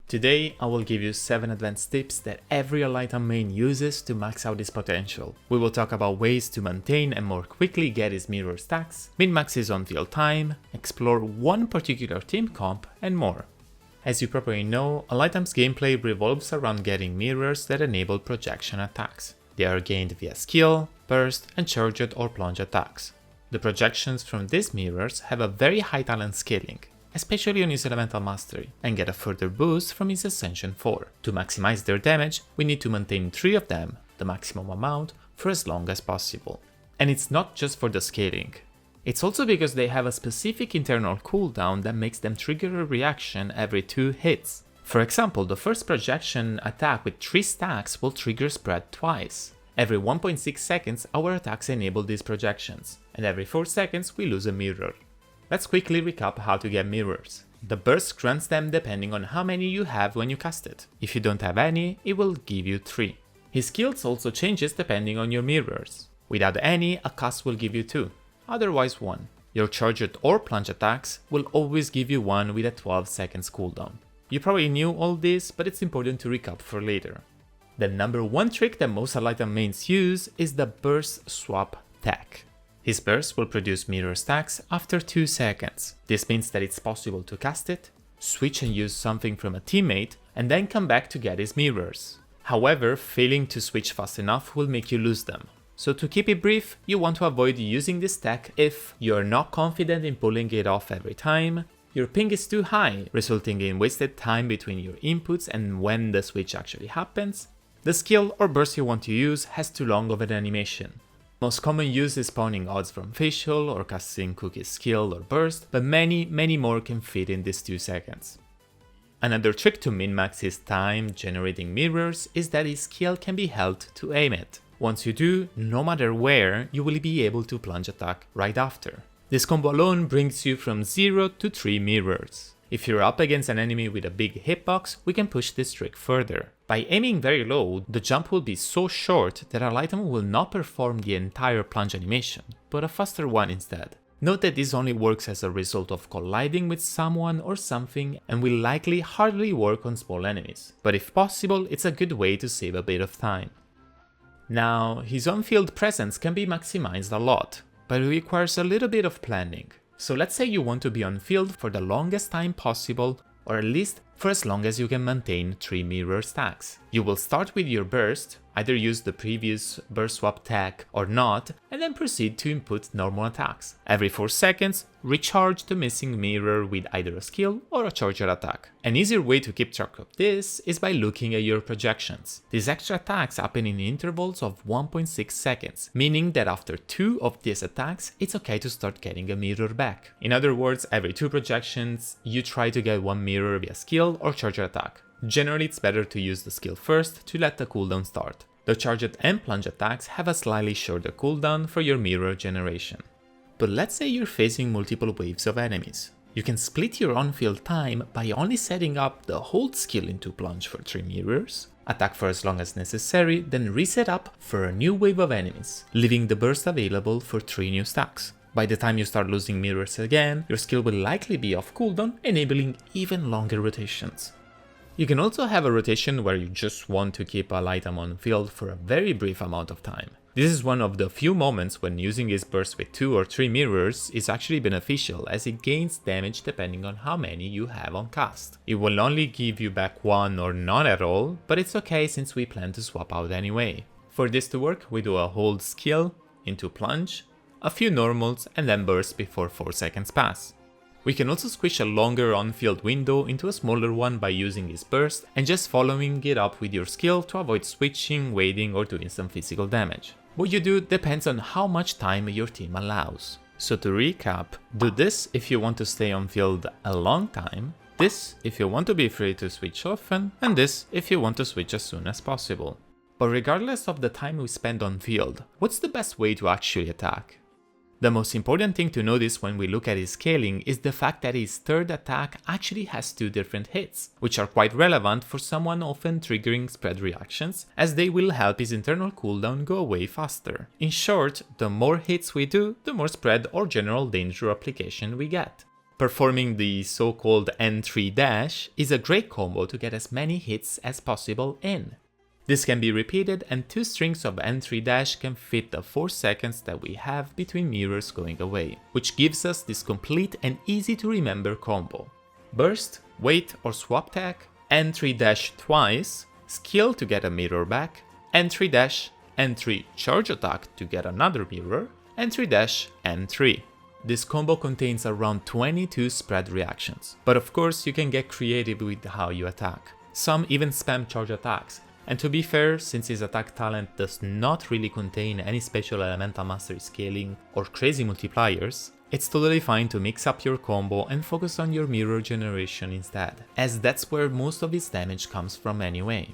Today, I will give you 7 advanced tips that every Alhaitham main uses to max out his potential. We will talk about ways to maintain and more quickly get his mirror stacks, min-max his on-field time, explore one particular team comp, and more. As you probably know, Alhaitham's gameplay revolves around getting mirrors that enable projection attacks. They are gained via skill, burst, and charged or plunge attacks. The projections from these mirrors have a very high talent scaling, especially on his elemental mastery, and get a further boost from his ascension 4. To maximize their damage, we need to maintain 3 of them, the maximum amount, for as long as possible. And it's not just for the scaling. It's also because they have a specific internal cooldown that makes them trigger a reaction every 2 hits. For example, the first projection attack with 3 stacks will trigger spread twice. Every 1.6 seconds our attacks enable these projections, and every 4 seconds we lose a mirror. Let's quickly recap how to get mirrors. The burst grants them depending on how many you have when you cast it. If you don't have any, it will give you 3. His skills also changes depending on your mirrors. Without any, a cast will give you 2, otherwise 1. Your charged or plunge attacks will always give you 1 with a 12 seconds cooldown. You probably knew all this, but it's important to recap for later. The number 1 trick that most Alhaitham mains use is the burst swap tech. His burst will produce mirror stacks after 2 seconds. This means that it's possible to cast it, switch and use something from a teammate, and then come back to get his mirrors. However, failing to switch fast enough will make you lose them. So to keep it brief, you want to avoid using this tech if you are not confident in pulling it off every time, your ping is too high, resulting in wasted time between your inputs and when the switch actually happens, the skill or burst you want to use has too long of an animation. Most common use is spawning odds from facial or casting Cookie's skill or burst, but many more can fit in these 2 seconds. Another trick to min-max his time generating mirrors is that his skill can be held to aim it. Once you do, no matter where, you will be able to plunge attack right after. This combo alone brings you from 0 to 3 mirrors. If you're up against an enemy with a big hitbox, we can push this trick further. By aiming very low, the jump will be so short that Alhaitham will not perform the entire plunge animation, but a faster one instead. Note that this only works as a result of colliding with someone or something and will likely hardly work on small enemies, but if possible, it's a good way to save a bit of time. Now, his on-field presence can be maximized a lot, but it requires a little bit of planning. So let's say you want to be on field for the longest time possible, or at least for as long as you can maintain 3 mirror stacks. You will start with your burst, either use the previous burst swap tech or not, and then proceed to input normal attacks. Every 4 seconds, recharge the missing mirror with either a skill or a charger attack. An easier way to keep track of this is by looking at your projections. These extra attacks happen in intervals of 1.6 seconds, meaning that after 2 of these attacks, it's okay to start getting a mirror back. In other words, every 2 projections, you try to get 1 mirror via skill or charger attack. Generally, it's better to use the skill first to let the cooldown start. The charged and plunge attacks have a slightly shorter cooldown for your mirror generation. But let's say you're facing multiple waves of enemies. You can split your on-field time by only setting up the hold skill into plunge for 3 mirrors, attack for as long as necessary, then reset up for a new wave of enemies, leaving the burst available for 3 new stacks. By the time you start losing mirrors again, your skill will likely be off cooldown, enabling even longer rotations. You can also have a rotation where you just want to keep Alhaitham on field for a very brief amount of time. This is one of the few moments when using his burst with 2 or 3 mirrors is actually beneficial, as it gains damage depending on how many you have on cast. It will only give you back 1 or none at all, but it's okay since we plan to swap out anyway. For this to work, we do a hold skill into plunge, a few normals, and then burst before 4 seconds pass. We can also squish a longer on-field window into a smaller one by using his burst and just following it up with your skill to avoid switching, waiting, or doing some physical damage. What you do depends on how much time your team allows. So to recap, do this if you want to stay on field a long time, this if you want to be free to switch often, and this if you want to switch as soon as possible. But regardless of the time we spend on field, what's the best way to actually attack? The most important thing to notice when we look at his scaling is the fact that his third attack actually has 2 different hits, which are quite relevant for someone often triggering spread reactions, as they will help his internal cooldown go away faster. In short, the more hits we do, the more spread or general danger application we get. Performing the so-called N3 dash is a great combo to get as many hits as possible in. This can be repeated and 2 strings of N3 dash can fit the 4 seconds that we have between mirrors going away, which gives us this complete and easy to remember combo. Burst, wait or swap tag, N3 dash twice, skill to get a mirror back, N3 dash, N3 charge attack to get another mirror, N3 dash, N3. This combo contains around 22 spread reactions, but of course you can get creative with how you attack. Some even spam charge attacks, and to be fair, since his attack talent does not really contain any special elemental mastery scaling or crazy multipliers, it's totally fine to mix up your combo and focus on your mirror generation instead, as that's where most of his damage comes from anyway.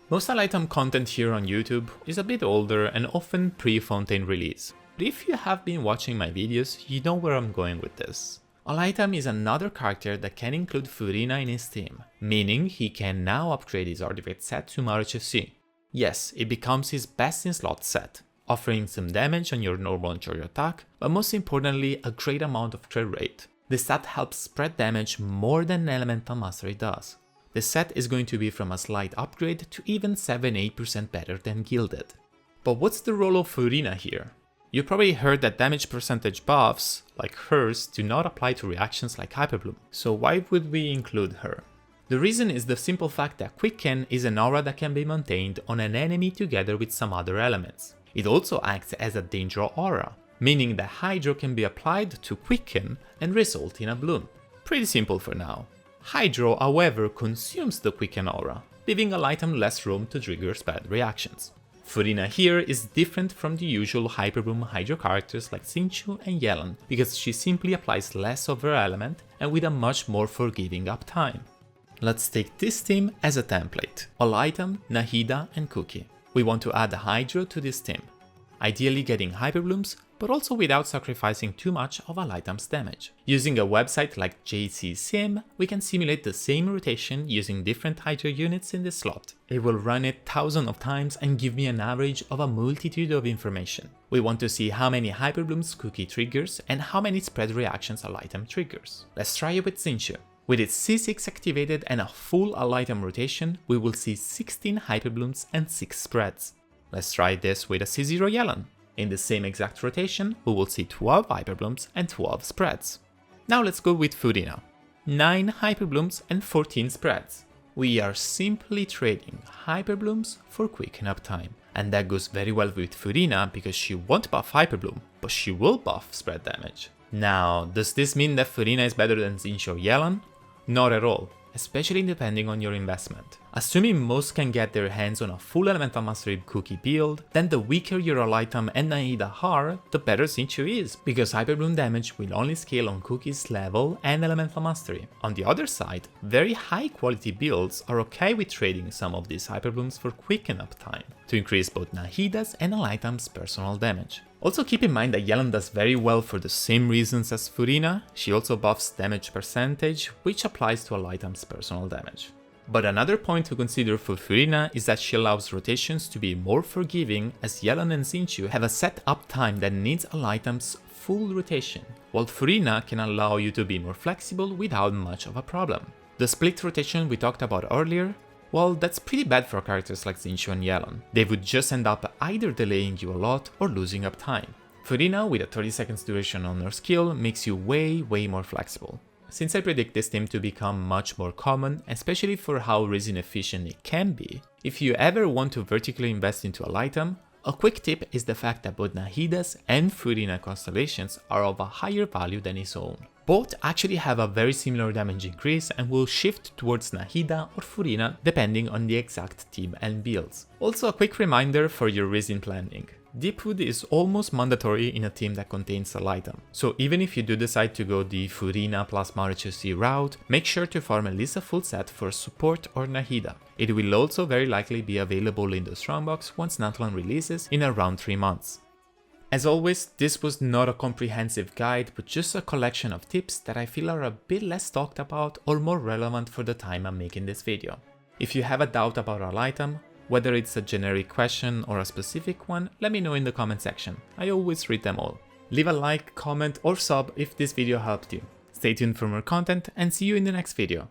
Most Alhaitham content here on YouTube is a bit older and often pre-Fontaine release. But if you have been watching my videos, you know where I'm going with this. Alhaitham is another character that can include Furina in his team, meaning he can now upgrade his artifact set to HFC. Yes, it becomes his best in slot set, offering some damage on your normal and charge attack, but most importantly a great amount of crit rate. This set helps spread damage more than Elemental Mastery does. The set is going to be from a slight upgrade to even 7-8% better than Gilded. But what's the role of Furina here? You probably heard that damage percentage buffs, like hers, do not apply to reactions like Hyperbloom, so why would we include her? The reason is the simple fact that Quicken is an aura that can be maintained on an enemy together with some other elements. It also acts as a danger aura, meaning that Hydro can be applied to Quicken and result in a bloom. Pretty simple for now. Hydro, however, consumes the Quicken aura, leaving Alhaitham less room to trigger spread reactions. Furina here is different from the usual Hyperbloom Hydro characters like Xingqiu and Yelan, because she simply applies less of her element and with a much more forgiving uptime. Let's take this team as a template: Alhaitham, Nahida and Cookie. We want to add a Hydro to this team, ideally getting Hyperblooms, but also without sacrificing too much of Alhaitham's damage. Using a website like JC Sim, we can simulate the same rotation using different Hydro units in this slot. It will run it thousands of times and give me an average of a multitude of information. We want to see how many Hyperblooms Cookie triggers and how many spread reactions Alhaitham triggers. Let's try it with Xingqiu. With its C6 activated and a full Alhaitham rotation, we will see 16 Hyperblooms and 6 spreads. Let's try this with a C0 Yelan. In the same exact rotation, we will see 12 Hyperblooms and 12 spreads. Now let's go with Furina. 9 Hyperblooms and 14 spreads. We are simply trading Hyperblooms for quicken uptime. And that goes very well with Furina because she won't buff Hyperbloom, but she will buff spread damage. Now, does this mean that Furina is better than Xingqiu or Yelan? Not at all, especially depending on your investment. Assuming most can get their hands on a full Elemental Mastery Cookie build, then the weaker your Alhaitham and Nahida are, the better Xingqiu is, because Hyperbloom damage will only scale on Cookie's level and Elemental Mastery. On the other side, very high quality builds are okay with trading some of these Hyperblooms for quicken uptime, to increase both Nahida's and Alhaitham's personal damage. Also keep in mind that Yelan does very well for the same reasons as Furina. She also buffs damage percentage, which applies to Alhaitham's personal damage. But another point to consider for Furina is that she allows rotations to be more forgiving, as Yelan and Xingqiu have a set uptime that needs Alhaitham's full rotation, while Furina can allow you to be more flexible without much of a problem. The split rotation we talked about earlier, well, that's pretty bad for characters like Xingqiu and Yelan. They would just end up either delaying you a lot or losing uptime. Furina, with a 30 seconds duration on her skill, makes you way more flexible. Since I predict this team to become much more common, especially for how resin efficient it can be, if you ever want to vertically invest into Alhaitham, a quick tip is the fact that both Nahida's and Furina constellations are of a higher value than his own. Both actually have a very similar damage increase and will shift towards Nahida or Furina depending on the exact team and builds. Also a quick reminder for your resin planning. Deepwood is almost mandatory in a team that contains Alhaitham, so even if you do decide to go the Furina plus HFC route, make sure to farm at least a full set for support or Nahida. It will also very likely be available in the Strongbox once Natlan releases in around 3 months. As always, this was not a comprehensive guide, but just a collection of tips that I feel are a bit less talked about or more relevant for the time I'm making this video. If you have a doubt about Alhaitham, whether it's a generic question or a specific one, let me know in the comment section. I always read them all. Leave a like, comment or sub if this video helped you. Stay tuned for more content and see you in the next video.